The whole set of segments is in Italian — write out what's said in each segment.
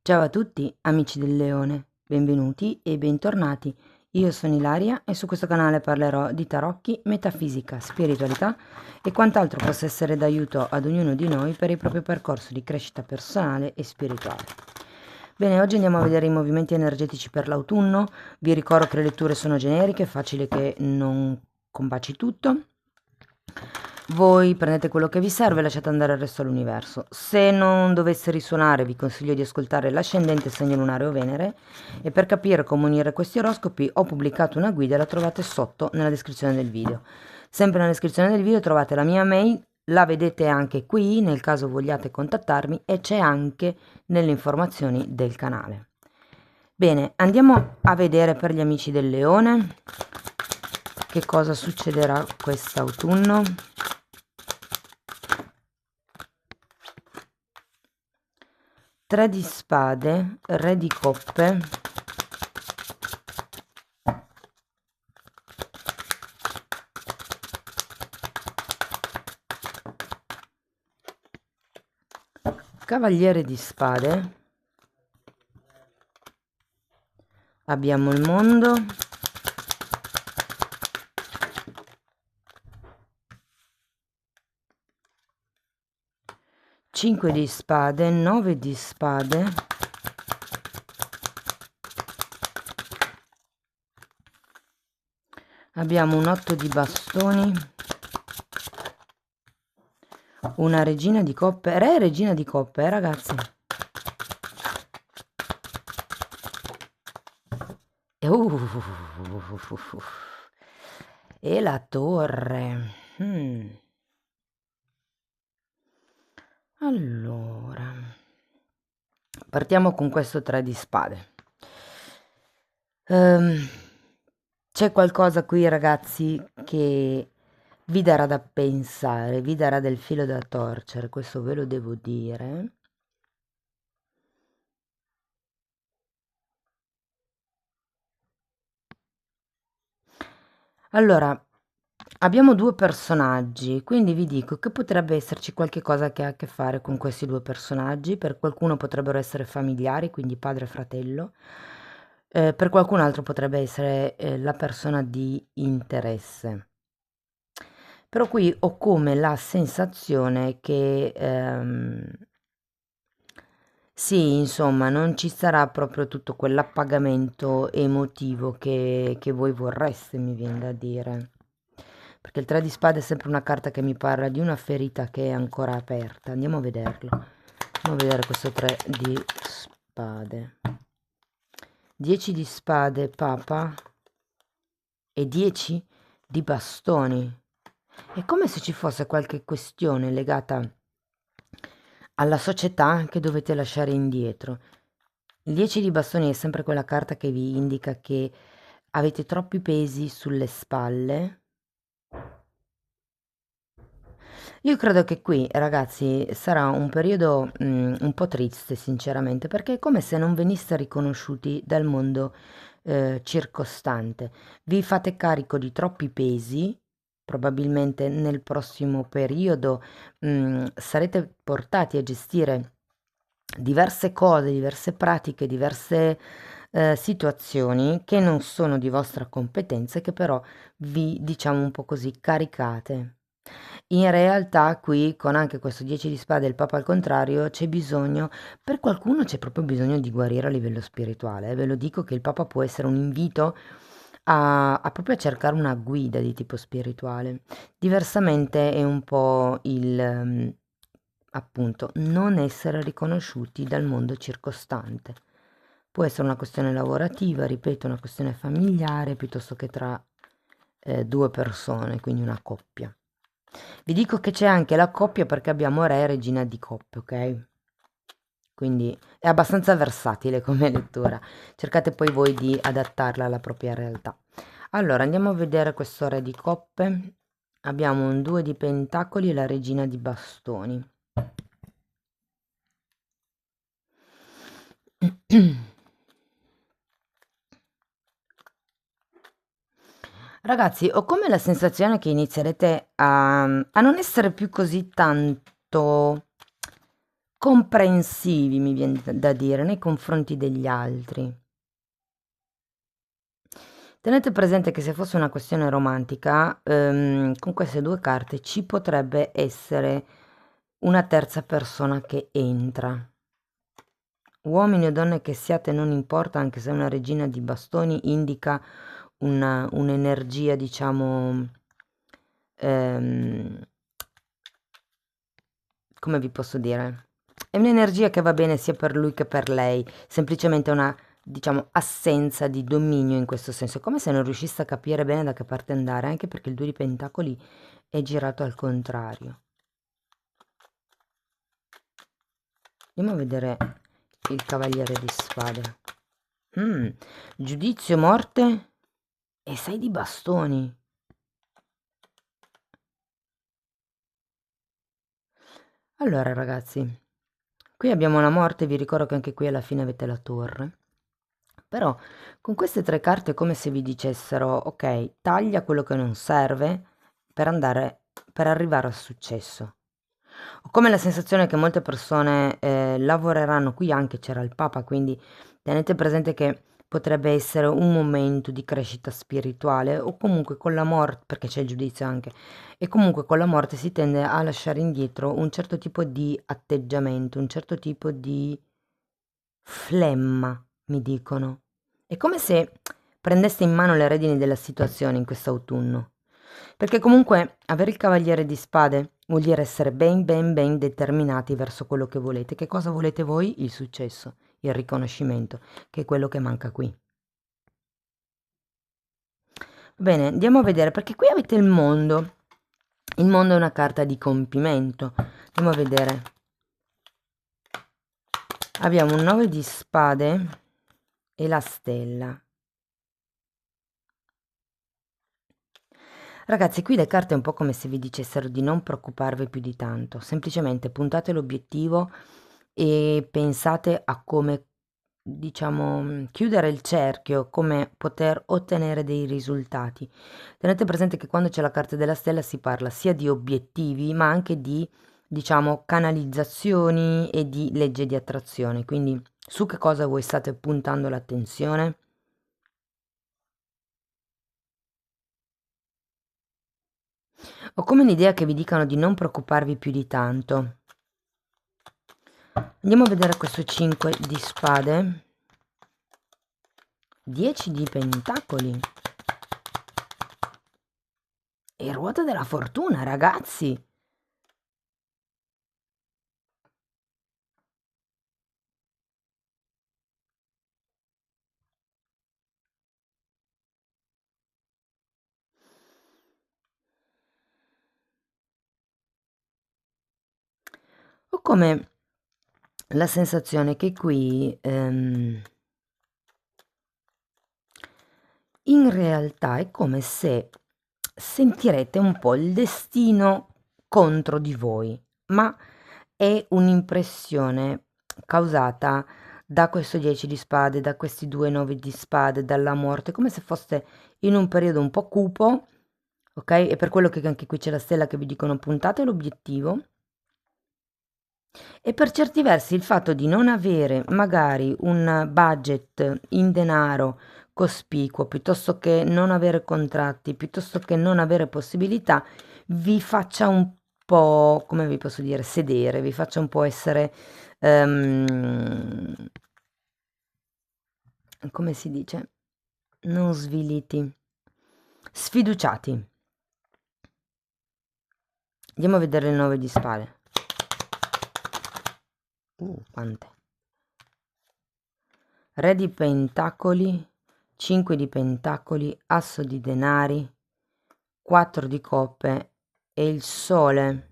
Ciao a tutti, amici del leone, benvenuti e bentornati. Io sono Ilaria e su questo canale parlerò di tarocchi, metafisica, spiritualità e quant'altro possa essere d'aiuto ad ognuno di noi per il proprio percorso di crescita personale e spirituale. Bene, oggi andiamo a vedere i movimenti energetici per l'autunno. Vi ricordo che le letture sono generiche, è facile che non combaci tutto. Voi prendete quello che vi serve e lasciate andare il resto all'universo. Se non dovesse risuonare, vi consiglio di ascoltare l'ascendente, segno lunare o Venere, e per capire come unire questi oroscopi ho pubblicato una guida, la trovate sotto nella descrizione del video. Sempre nella descrizione del video trovate la mia mail, la vedete anche qui nel caso vogliate contattarmi, e c'è anche nelle informazioni del canale. Bene, andiamo a vedere per gli amici del leone che cosa succederà quest'autunno. 3 di spade, re di coppe, cavaliere di spade, abbiamo il mondo, cinque di spade, 9 di spade, abbiamo un 8 di bastoni, una regina di coppe, re e regina di coppe, ragazzi. E la torre. Allora, partiamo con questo 3 di spade. C'è qualcosa qui, ragazzi, che vi darà da pensare, vi darà del filo da torcere, questo ve lo devo dire. Allora, abbiamo due personaggi, quindi vi dico che potrebbe esserci qualche cosa che ha a che fare con questi due personaggi. Per qualcuno potrebbero essere familiari, quindi padre e fratello. Per qualcun altro potrebbe essere la persona di interesse. Però qui ho come la sensazione che sì, insomma, non ci sarà proprio tutto quell'appagamento emotivo che voi vorreste, mi viene da dire. Perché il 3 di spade è sempre una carta che mi parla di una ferita che è ancora aperta. Andiamo a vederlo. Andiamo a vedere questo 3 di spade. 10 di spade, papa, e 10 di bastoni. È come se ci fosse qualche questione legata alla società che dovete lasciare indietro. Il 10 di bastoni è sempre quella carta che vi indica che avete troppi pesi sulle spalle. Io credo che qui, ragazzi, sarà un periodo un po' triste, sinceramente, perché è come se non veniste riconosciuti dal mondo circostante. Vi fate carico di troppi pesi, probabilmente nel prossimo periodo sarete portati a gestire diverse cose, diverse pratiche, diverse situazioni che non sono di vostra competenza e che però vi, diciamo un po' così, caricate. In realtà qui con anche questo 10 di spade e il Papa al contrario c'è bisogno, per qualcuno c'è proprio bisogno di guarire a livello spirituale. Ve lo dico che il Papa può essere un invito a proprio a cercare una guida di tipo spirituale. Diversamente è un po' appunto, non essere riconosciuti dal mondo circostante. Può essere una questione lavorativa, ripeto, una questione familiare, piuttosto che tra due persone, quindi una coppia. Vi dico che c'è anche la coppia perché abbiamo re e regina di coppe, ok? Quindi è abbastanza versatile come lettura. Cercate poi voi di adattarla alla propria realtà. Allora, andiamo a vedere questo re di coppe. Abbiamo un 2 di pentacoli e la regina di bastoni. Ragazzi, ho come la sensazione che inizierete a non essere più così tanto comprensivi, mi viene da dire, nei confronti degli altri. Tenete presente che se fosse una questione romantica, con queste due carte ci potrebbe essere una terza persona che entra. Uomini o donne che siate non importa, anche se una regina di bastoni indica un'energia, diciamo, ehm, come vi posso dire? È un'energia che va bene sia per lui che per lei, semplicemente una, diciamo, assenza di dominio in questo senso, è come se non riuscisse a capire bene da che parte andare, anche perché il 2 di pentacoli è girato al contrario. Andiamo a vedere il cavaliere di spade. Giudizio, morte e 6 di bastoni. Allora ragazzi, qui abbiamo la morte, vi ricordo che anche qui alla fine avete la torre. Però con queste tre carte è come se vi dicessero, ok, taglia quello che non serve per arrivare al successo. Ho come la sensazione che molte persone lavoreranno, qui anche c'era il Papa, quindi tenete presente che potrebbe essere un momento di crescita spirituale o comunque con la morte, perché c'è il giudizio anche, e comunque con la morte si tende a lasciare indietro un certo tipo di atteggiamento, un certo tipo di flemma, mi dicono. È come se prendeste in mano le redini della situazione in quest'autunno. Perché comunque avere il cavaliere di spade vuol dire essere ben determinati verso quello che volete. Che cosa volete voi? Il successo, il riconoscimento, che è quello che manca qui. Bene, andiamo a vedere, perché qui avete il mondo. Il mondo è una carta di compimento. Andiamo a vedere. Abbiamo un 9 di spade e la stella. Ragazzi, qui le carte è un po' come se vi dicessero di non preoccuparvi più di tanto, semplicemente puntate l'obiettivo e pensate a come, diciamo, chiudere il cerchio, come poter ottenere dei risultati. Tenete presente che quando c'è la carta della stella si parla sia di obiettivi, ma anche di, diciamo, canalizzazioni e di legge di attrazione. Quindi su che cosa voi state puntando l'attenzione? Ho come l'idea che vi dicano di non preoccuparvi più di tanto. Andiamo a vedere questo 5 di spade. 10 di pentacoli. E ruota della fortuna, ragazzi. Ho come la sensazione che qui in realtà è come se sentirete un po' il destino contro di voi, ma è un'impressione causata da questo 10 di spade, da questi due 9 di spade, dalla morte, come se foste in un periodo un po' cupo, ok? E per quello che anche qui c'è la stella che vi dicono puntate l'obiettivo. E per certi versi il fatto di non avere magari un budget in denaro cospicuo, piuttosto che non avere contratti, piuttosto che non avere possibilità, vi faccia un po', come vi posso dire, sedere, vi faccia un po' essere, come si dice, non sviliti, sfiduciati. Andiamo a vedere il 9 di spade. Quante? Re di pentacoli, 5 di pentacoli, asso di denari, 4 di coppe e il sole.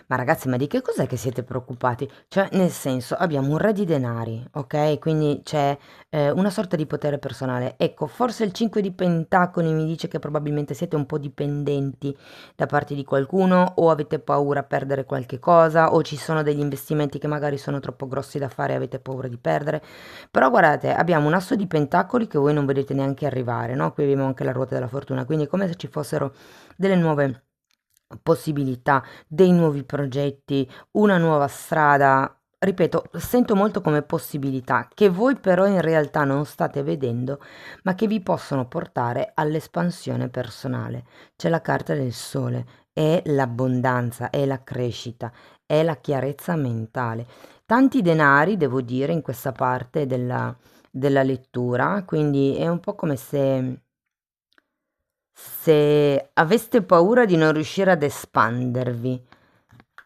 Ma ragazzi, ma di che cos'è che siete preoccupati? Cioè, nel senso, abbiamo un re di denari, ok? Quindi c'è una sorta di potere personale. Ecco, forse il 5 di pentacoli mi dice che probabilmente siete un po' dipendenti da parte di qualcuno o avete paura a perdere qualche cosa o ci sono degli investimenti che magari sono troppo grossi da fare e avete paura di perdere. Però guardate, abbiamo un asso di pentacoli che voi non vedete neanche arrivare, no? Qui abbiamo anche la ruota della fortuna, quindi è come se ci fossero delle nuove possibilità, dei nuovi progetti, una nuova strada. Ripeto, sento molto come possibilità che voi però in realtà non state vedendo, ma che vi possono portare all'espansione personale. C'è la carta del sole, è l'abbondanza, è la crescita, è la chiarezza mentale. Tanti denari, devo dire, in questa parte della lettura, quindi è un po' come se aveste paura di non riuscire ad espandervi.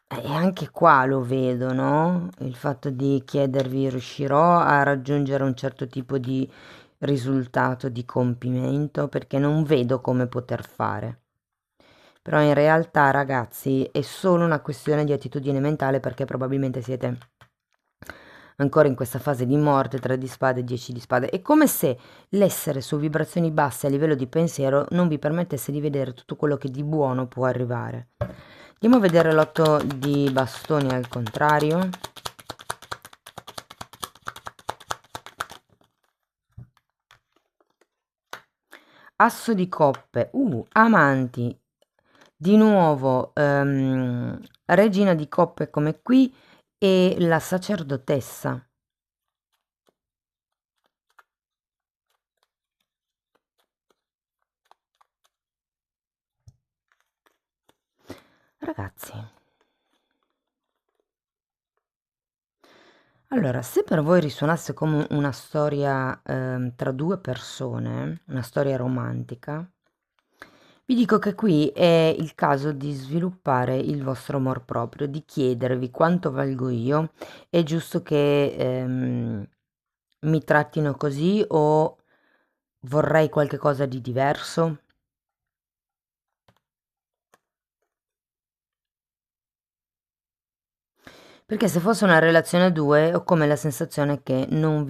E anche qua lo vedo, no? Il fatto di chiedervi riuscirò a raggiungere un certo tipo di risultato, di compimento, perché non vedo come poter fare. Però in realtà, ragazzi, è solo una questione di attitudine mentale perché probabilmente siete ancora in questa fase di morte, 3 di spade, 10 di spade. È come se l'essere su vibrazioni basse a livello di pensiero non vi permettesse di vedere tutto quello che di buono può arrivare. Andiamo a vedere l'otto di bastoni al contrario. Asso di coppe, amanti, di nuovo regina di coppe come qui e la sacerdotessa. Ragazzi, allora, se per voi risuonasse come una storia tra due persone, una storia romantica, vi dico che qui è il caso di sviluppare il vostro amor proprio, di chiedervi quanto valgo io, è giusto che mi trattino così o vorrei qualche cosa di diverso? Perché se fosse una relazione a due ho come la sensazione che non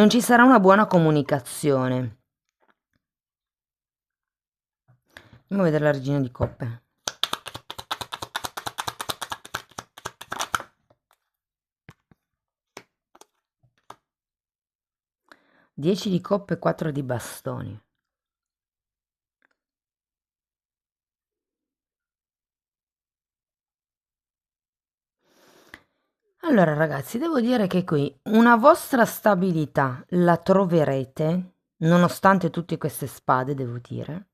ci sarà una buona comunicazione. Andiamo a vedere la regina di coppe. 10 di coppe e 4 di bastoni. Allora ragazzi, devo dire che qui una vostra stabilità la troverete, nonostante tutte queste spade, devo dire.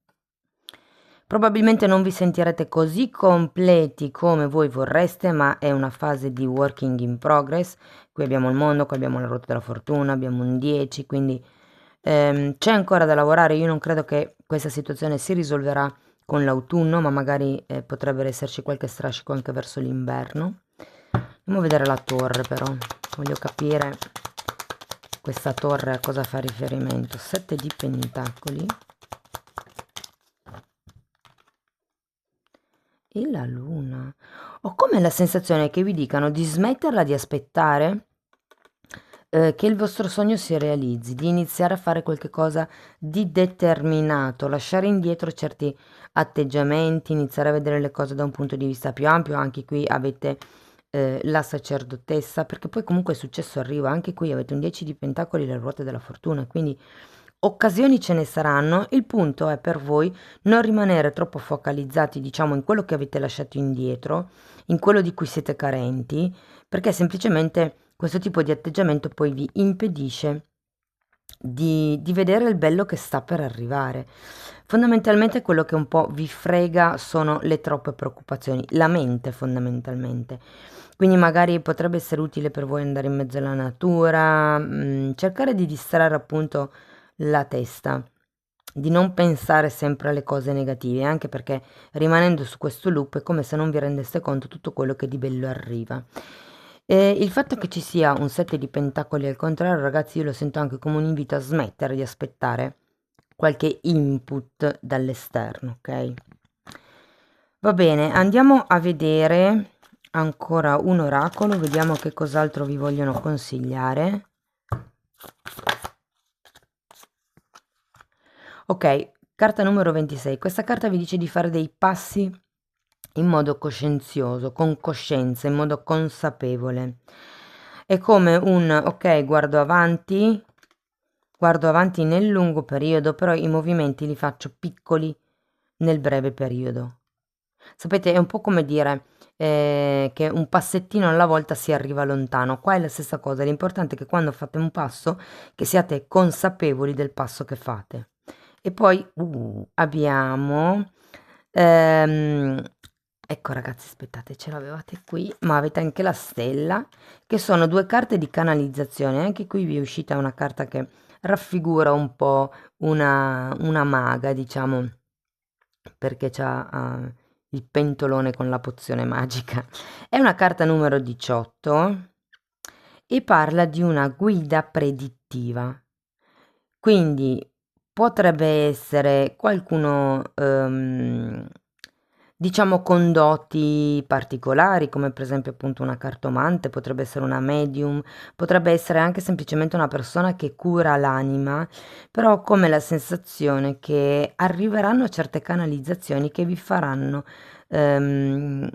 Probabilmente non vi sentirete così completi come voi vorreste, ma è una fase di working in progress. Qui abbiamo il mondo, qui abbiamo la ruota della fortuna, abbiamo un 10, quindi c'è ancora da lavorare. Io non credo che questa situazione si risolverà con l'autunno, ma magari potrebbe esserci qualche strascico anche verso l'inverno. Andiamo a vedere la torre però, voglio capire questa torre a cosa fa riferimento. 7 di pentacoli. E la luna. Ho come la sensazione che vi dicano di smetterla di aspettare che il vostro sogno si realizzi, di iniziare a fare qualche cosa di determinato, lasciare indietro certi atteggiamenti, iniziare a vedere le cose da un punto di vista più ampio. Anche qui avete la sacerdotessa, perché poi comunque il successo arriva. Anche qui avete un 10 di pentacoli e le ruote della fortuna, quindi occasioni ce ne saranno. Il punto è per voi non rimanere troppo focalizzati, diciamo, in quello che avete lasciato indietro, in quello di cui siete carenti, perché semplicemente questo tipo di atteggiamento poi vi impedisce di vedere il bello che sta per arrivare. Fondamentalmente quello che un po' vi frega sono le troppe preoccupazioni, la mente fondamentalmente. Quindi magari potrebbe essere utile per voi andare in mezzo alla natura, cercare di distrarre appunto la testa, di non pensare sempre alle cose negative, anche perché rimanendo su questo loop è come se non vi rendeste conto tutto quello che di bello arriva. E il fatto che ci sia un 7 di pentacoli al contrario, ragazzi, io lo sento anche come un invito a smettere di aspettare qualche input dall'esterno, ok? Va bene, andiamo a vedere ancora un oracolo, vediamo che cos'altro vi vogliono consigliare. Ok, carta numero 26. Questa carta vi dice di fare dei passi in modo coscienzioso, con coscienza, in modo consapevole. È come un ok, guardo avanti nel lungo periodo, però i movimenti li faccio piccoli nel breve periodo. Sapete, è un po' come dire che un passettino alla volta si arriva lontano. Qua è la stessa cosa, l'importante è che quando fate un passo, che siate consapevoli del passo che fate. E poi abbiamo, ehm, ecco ragazzi, aspettate, ce l'avevate qui, ma avete anche la stella, che sono due carte di canalizzazione. Anche qui vi è uscita una carta che raffigura un po' una maga, diciamo, perché c'ha il pentolone con la pozione magica. È una carta numero 18 e parla di una guida predittiva. Quindi potrebbe essere qualcuno, diciamo, con doti particolari, come per esempio appunto una cartomante, potrebbe essere una medium, potrebbe essere anche semplicemente una persona che cura l'anima, però ho come la sensazione che arriveranno certe canalizzazioni che vi faranno, ehm,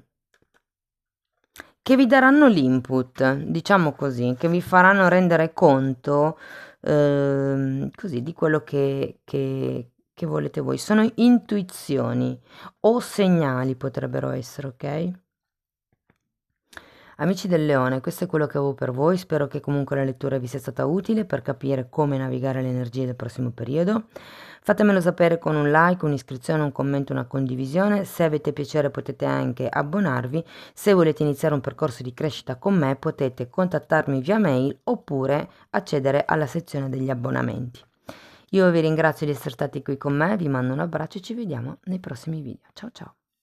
che vi daranno l'input, diciamo così, che vi faranno rendere conto, così, di quello che volete voi. Sono intuizioni o segnali potrebbero essere, ok? Amici del Leone, questo è quello che avevo per voi, spero che comunque la lettura vi sia stata utile per capire come navigare le energie del prossimo periodo. Fatemelo sapere con un like, un'iscrizione, un commento, una condivisione. Se avete piacere potete anche abbonarvi. Se volete iniziare un percorso di crescita con me potete contattarmi via mail oppure accedere alla sezione degli abbonamenti. Io vi ringrazio di essere stati qui con me, vi mando un abbraccio e ci vediamo nei prossimi video. Ciao ciao!